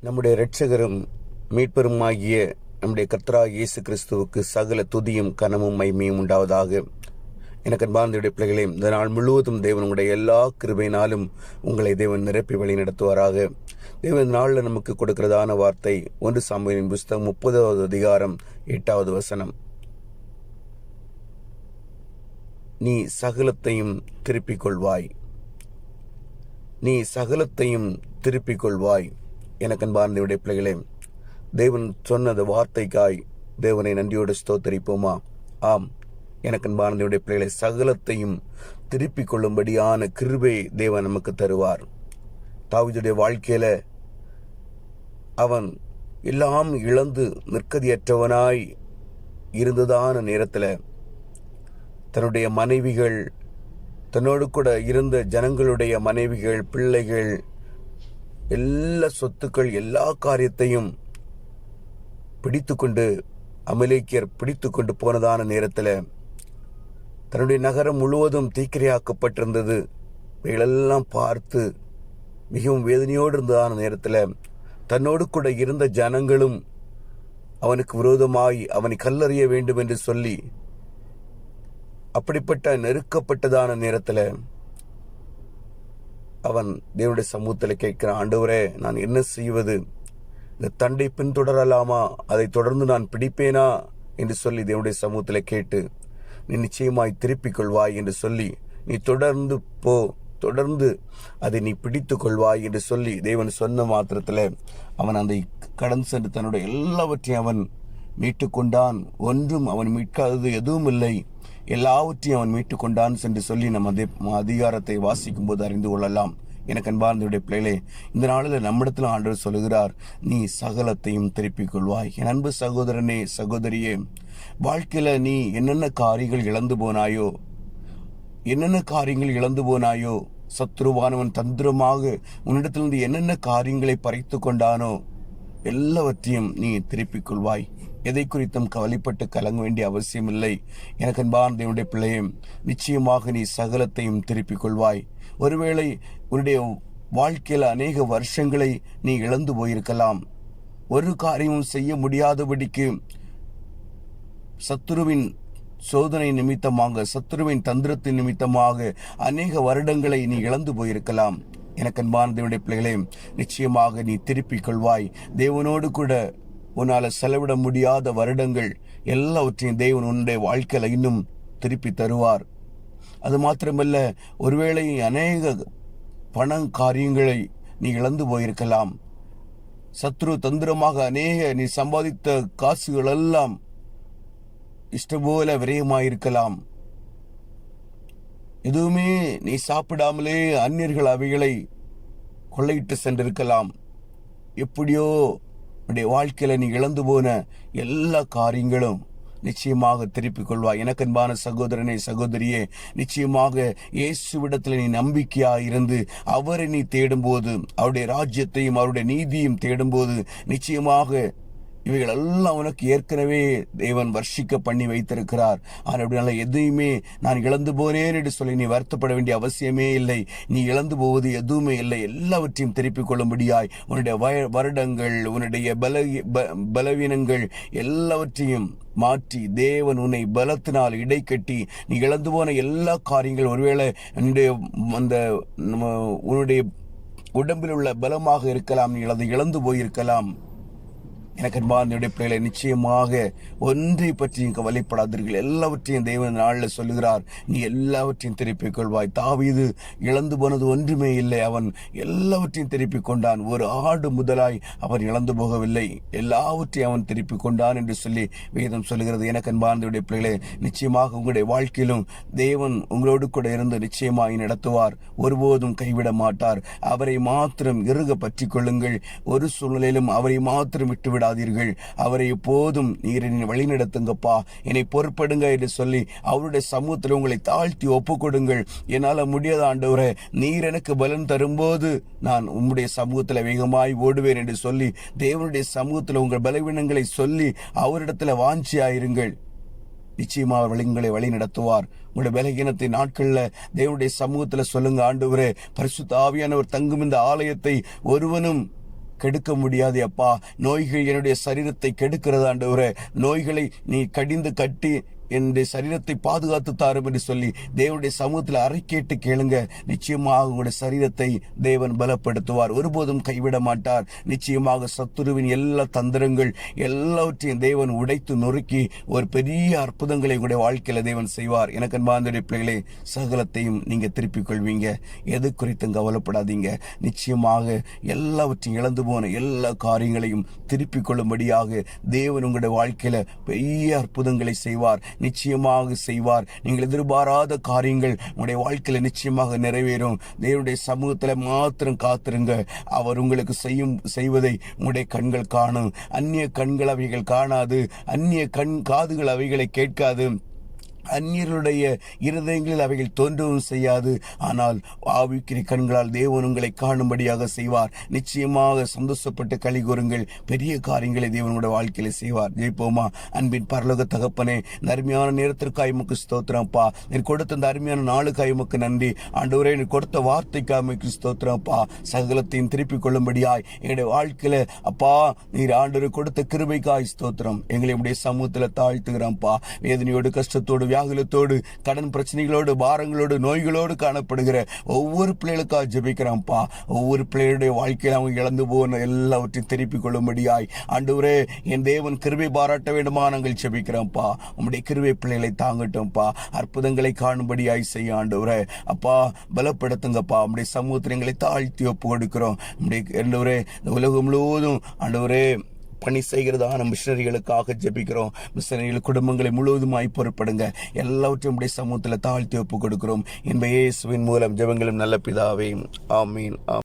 நம்முடைய இரட்சகரும் மீட்பெருமாகிய நம்முடைய கர்த்தராகிய இயேசு கிறிஸ்துவுக்கு சகல துதியும் கனமும் மைமையும் உண்டாவதாக. எனக்கு அன்பார்ந்த பிள்ளைகளே, இந்த நாள் முழுவதும் தேவன் உங்களுடைய எல்லா கிருபையினாலும் உங்களை தேவன் நிரப்பி வழி நடத்துவாராக. தேவன் இந்த நாளில் நமக்கு கொடுக்கிறதான வார்த்தை 1 சாமுவேலின் புஸ்தகம் 30வது அதிகாரம் 8வது வசனம். நீ சகலத்தையும் திருப்பிக் கொள்வாய். நீ சகலத்தையும் திருப்பிக் கொள்வாய். எனக்கு அன்பார்ந்த பிள்ளைகளே, தேவன் சொன்னது வார்த்தைக்காய் தேவனை நன்றியோடு ஸ்தோத்தரிப்போமா? ஆம், எனக்கு அன்பார்ந்த பிள்ளைகளை, சகலத்தையும் திருப்பிக் கொள்ளும்படியான கிருபை தேவன் நமக்கு தருவார். தாவீதுடைய வாழ்க்கையில அவன் எல்லாம் இழந்து நிற்கதியற்றவனாய் இருந்ததான நேரத்தில் தன்னுடைய மனைவிகள், தன்னோடு கூட இருந்த ஜனங்களுடைய மனைவிகள், பிள்ளைகள், எல்லா சொத்துக்கள், எல்லா காரியத்தையும் பிடித்துக்கொண்டு அமலேக்கியர் பிடித்துக்கொண்டு போனதான நேரத்தில் தன்னுடைய நகரம் முழுவதும் தீக்கிரையாக்கப்பட்டிருந்தது. இவைகளெல்லாம் பார்த்து மிகவும் வேதனையோடு இருந்ததான நேரத்தில் தன்னோடு கூட இருந்த ஜனங்களும் அவனுக்கு விரோதமாய் அவனை கல்லறிய வேண்டும் என்று சொல்லி அப்படிப்பட்ட நெருக்கப்பட்டதான நேரத்தில் அவன் தேவனுடைய சமூகத்தில் கேட்கிறான், ஆண்டவரே, நான் என்ன செய்வது? இந்த தண்டை பின்தொடரலாமா? அதை தொடர்ந்து நான் பிடிப்பேனா என்று சொல்லி தேவனுடைய சமூகத்தில் கேட்டு, நீ நிச்சயமாய் திருப்பிக் கொள்வாய் என்று சொல்லி, நீ தொடர்ந்து போ, தொடர்ந்து அதை நீ பிடித்து கொள்வாய் என்று சொல்லி தேவன் சொன்ன மாத்திரத்தில் அவன் அந்த கடந்து சென்று தன்னுடைய எல்லாவற்றையும் அவன் மீட்டு கொண்டான். ஒன்றும் அவன் மீட்காதது எதுவும் இல்லை, எல்லாவற்றையும் அவன் மீட்டு கொண்டான் என்று சொல்லி நம்ம அதிகாரத்தை வாசிக்கும் போது அறிந்து கொள்ளலாம். எனக்கு அன்பார்ந்த பிள்ளைகளே, இந்த நாளில் நம்மிடத்தில் ஆண்டவர் சொல்லுகிறார், நீ சகலத்தையும் திருப்பிக் கொள்வாய். என் அன்பு சகோதரனே, சகோதரியே, வாழ்க்கையில நீ என்னென்ன காரியங்கள் இழந்து போனாயோ, என்னென்ன காரியங்கள் இழந்து போனாயோ, சத்ருவானவன் தந்திரமாக உன்னிடத்திலிருந்து என்னென்ன காரியங்களை பறித்து கொண்டானோ எல்லாவற்றையும் நீ திருப்பிக் கொள்வாய். எதை குறித்தும் கவலைப்பட்டு கலங்க வேண்டிய அவசியம் இல்லை. எனக்கு அன்பார்ந்த தேவனுடைய பிள்ளையே, நிச்சயமாக நீ சகலத்தையும் திருப்பிக் கொள்வாய். ஒருவேளை உன்னுடைய வாழ்க்கையில் அநேக வருஷங்களை நீ இழந்து போயிருக்கலாம். ஒரு காரியமும் செய்ய முடியாதபடிக்கு சத்துருவின் சோதனை நிமித்தமாக, சத்துருவின் தந்திரத்தின் நிமித்தமாக அநேக வருடங்களை நீ இழந்து போயிருக்கலாம். எனக்கு அன்பான தேவனுடைய பிள்ளைகளே, நிச்சயமாக நீ திருப்பிக் கொள்வாய். தேவனோடு கூட உன்னால் செலவிட முடியாத வருடங்கள் எல்லாவற்றையும் தேவன் உன்னுடைய வாழ்க்கையில் இன்னும் திருப்பி தருவார். அது மாத்திரமல்ல, ஒருவேளை அநேக பண காரியங்களை நீ இழந்து போயிருக்கலாம். சத்ரு தந்திரமாக அநேக நீ சம்பாதித்த காசுகள் எல்லாம் இஷ்டபோல விரயமாயிருக்கலாம். எதுவுமே நீ சாப்பிடாமலே அந்நியர்கள் அவைகளை கொள்ளையிட்டு சென்றிருக்கலாம். எப்படியோ உன்னுடைய வாழ்க்கையில நீ இழந்து போன எல்லா காரியங்களும் நிச்சயமாக திருப்பிக் கொள்வாய். எனக்கு அன்பான சகோதரனே, சகோதரியே, நிச்சயமாக இயேசுவிடத்தில் நீ நம்பிக்கையாக இருந்து அவரை நீ தேடும்போது, அவருடைய ராஜ்யத்தையும் அவருடைய நீதியும் தேடும்போது, நிச்சயமாக இவைகள் எல்லாம் உனக்கு ஏற்கனவே தேவன் வர்ஷிக்க பண்ணி வைத்திருக்கிறார். ஆனால் எதையுமே நான் இழந்து போனேன் என்று சொல்லி நீ வருத்தப்பட வேண்டிய அவசியமே இல்லை. நீ இழந்து போவது எதுவுமே இல்லை. எல்லாவற்றையும் திருப்பிக் கொள்ளும்படியாய் உன்னுடைய வருடங்கள், உன்னுடைய பலவீனங்கள் எல்லாவற்றையும் மாற்றி தேவன் உன்னை பலத்தினால் இடை கட்டி நீ இழந்து போன எல்லா காரியங்கள், ஒருவேளை உன்னுடைய உடம்பில் உள்ள பலமாக இருக்கலாம், நீ இழந்து போயிருக்கலாம். எனக்கு அன்பான பிள்ளைகளை, நிச்சயமாக ஒன்றை பற்றியும் கவலைப்படாதீர்கள். எல்லாவற்றையும் தேவன் நாளில் சொல்லுகிறார், நீ எல்லாவற்றையும் திருப்பிக் கொள்வாய். தாவீது இழந்து போனது ஒன்றுமே இல்லை, அவன் எல்லாவற்றையும் திருப்பிக் கொண்டான். ஒரு ஆடு முதலாய் அவன் இழந்து போகவில்லை, எல்லாவற்றையும் அவன் திருப்பிக் கொண்டான் என்று சொல்லி வேதம் சொல்லுகிறது. எனக்கு அன்பான பிள்ளைகளே, நிச்சயமாக உங்களுடைய வாழ்க்கையிலும் தேவன் உங்களோடு கூட இருந்து நிச்சயமாய் நடத்துவார். ஒருபோதும் கைவிட மாட்டார். அவரை மாத்திரம் இறுக பற்றி கொள்ளுங்கள். ஒரு சூழ்நிலையிலும் அவரை மாத்திரம் விட்டுவிட அவரை எப்போதும் நீர் என்னை வழி நடத்துங்கப்பா, என்னை பொறுப்படுங்க என்று சொல்லி அவருடைய சமூகத்தில் உங்களை தாழ்த்தி ஒப்புக் கொடுங்கள். என்னால முடியாத ஆண்டவரே, நீர் எனக்கு பலன் தரும்போது நான் உம்முடைய சமூகத்தில் வேகமாய் ஓடுவேன் என்று சொல்லி தேவனுடைய சமூகத்தில் உங்கள் பலவீனங்களை சொல்லி அவரிடத்துல வாஞ்சியாயிருங்கள். நிச்சயமா உங்களை வழி நடத்துவார். உங்களுடைய பலகீனத்தை நாட்கள்ல தேவனுடைய சமூகத்துல சொல்லுங்க, ஆண்டவரே, பரிசுத்த ஆவியானவர் தங்கும் இந்த ஆலயத்தை ஒருவனும் கெடுக்க முடியாது அப்பா. நோய்கள் என்னுடைய சரீரத்தை கெடுக்கிறது ஆண்டவரே. நோய்களை நீ கடிந்து கட்டி என்னுடைய சரீரத்தை பாதுகாத்து தாரும் என்று சொல்லி தேவனுடைய சமூகத்தில் அறிக்கையிட்டு கேளுங்க. நிச்சயமாக உங்களுடைய சரீரத்தை தேவன் பலப்படுத்துவார், ஒருபோதும் கைவிட மாட்டார். நிச்சயமாக சத்துருவின் எல்லா தந்திரங்கள் எல்லாவற்றையும் தேவன் உடைத்து நொறுக்கி ஒரு பெரிய அற்புதங்களை உங்களுடைய வாழ்க்கையில தேவன் செய்வார். எனக்கு அன்பார்ந்த பிள்ளைகளே, சகலத்தையும் நீங்க திருப்பிக் கொள்வீங்க. எது குறித்தும் கவலைப்படாதீங்க. நிச்சயமாக எல்லாவற்றையும் இழந்து போன எல்லா காரியங்களையும் திருப்பிக் கொள்ளும்படியாக தேவன் உங்களுடைய வாழ்க்கையில பெரிய அற்புதங்களை செய்வார், நிச்சயமாக செய்வார். நீங்கள் எதிர்பாராத காரியங்கள் உங்களுடைய வாழ்க்கையில நிச்சயமாக நிறைவேறும். தேவனுடைய சமூகத்துல மாத்திரம் காத்திருங்க. அவர் உங்களுக்கு செய்வதை உங்களுடைய கண்கள் காணும். அந்நிய கண்கள் அவைகள் காணாது, அந்நிய காதுகள் அவைகளை கேட்காது, அந்நியர்களுடைய இருதயங்களில் அவைகள் தோன்றவும் செய்யாது. ஆனால் ஆவிக்குரிய கண்களால் தேவன் உங்களை காணும்படியாக செய்வார். நிச்சயமாக சந்தோஷப்பட்டு களி கூறுங்கள். பெரிய காரியங்களை தேவனுடைய வாழ்க்கையில செய்வார். ஜெயிப்போமா? அன்பின் பரலோக தகப்பனே, இந்த அருமையான நேரத்திற்காக உமக்கு ஸ்தோத்திரம்ப்பா. நீர் கொடுத்த இந்த அருமையான நாளுக்காக உமக்கு நன்றி ஆண்டவரே. நீர் கொடுத்த வார்த்தைக்காக உமக்கு ஸ்தோத்திரம்ப்பா. சகலத்தையும் திருப்பிக் கொள்ளும்படியாய் எங்களுடைய வாழ்க்கையில அப்பா நீர் ஆண்டவரை கொடுத்த கிருபைக்காய் ஸ்தோத்திரம். எங்களை உடைய சமூகத்துல தாழ்த்துகிறோம்ப்பா. வேதனையோடு, கஷ்டத்தோடு, வியாகுலத்தோடு, கடன் பிரச்சனைகளோடு, பாரங்களோடு, நோய்களோடு காணப்படுகிற ஒவ்வொரு பிள்ளைகளுக்காக ஜெபிக்கிறோம்ப்பா. ஒவ்வொரு பிள்ளைகளுடைய வாழ்க்கையில் அவங்க இழந்து போன எல்லாவற்றையும் திருப்பிக் கொள்ளும்படியாய் ஆண்டவரே என் தேவன் கிருபை பாராட்ட வேண்டுமா நாங்கள் ஜெபிக்கிறோம்ப்பா. உம்முடைய கிருபை பிள்ளைகளை தாங்கட்டும்ப்பா. அற்புதங்களை காணும்படியாய் செய்ய ஆண்டவரே அப்பா பலப்படுத்துங்கப்பா. உம்முடைய சமூகத்தில் எங்களை தாழ்த்தி ஒப்பு கொடுக்கிறோம். உம்முடைய ஆண்டவரே இந்த உலகம் முழுவதும் ஆண்டவரே பணி செய்கிறதான மிஷனரிகளுக்காக ஜெபிக்கிறோம். மிஷனரிகள் குடும்பங்களை முழுவதுமாய் பொறுப்படுங்க. எல்லாவற்றையும் உடைய சமூகத்தில் தாழ்த்தி ஒப்பு கொடுக்கிறோம். என்ப இயேசுவின் மூலம் ஜெபங்களும் நல்ல பிதாவே, ஆமீன்.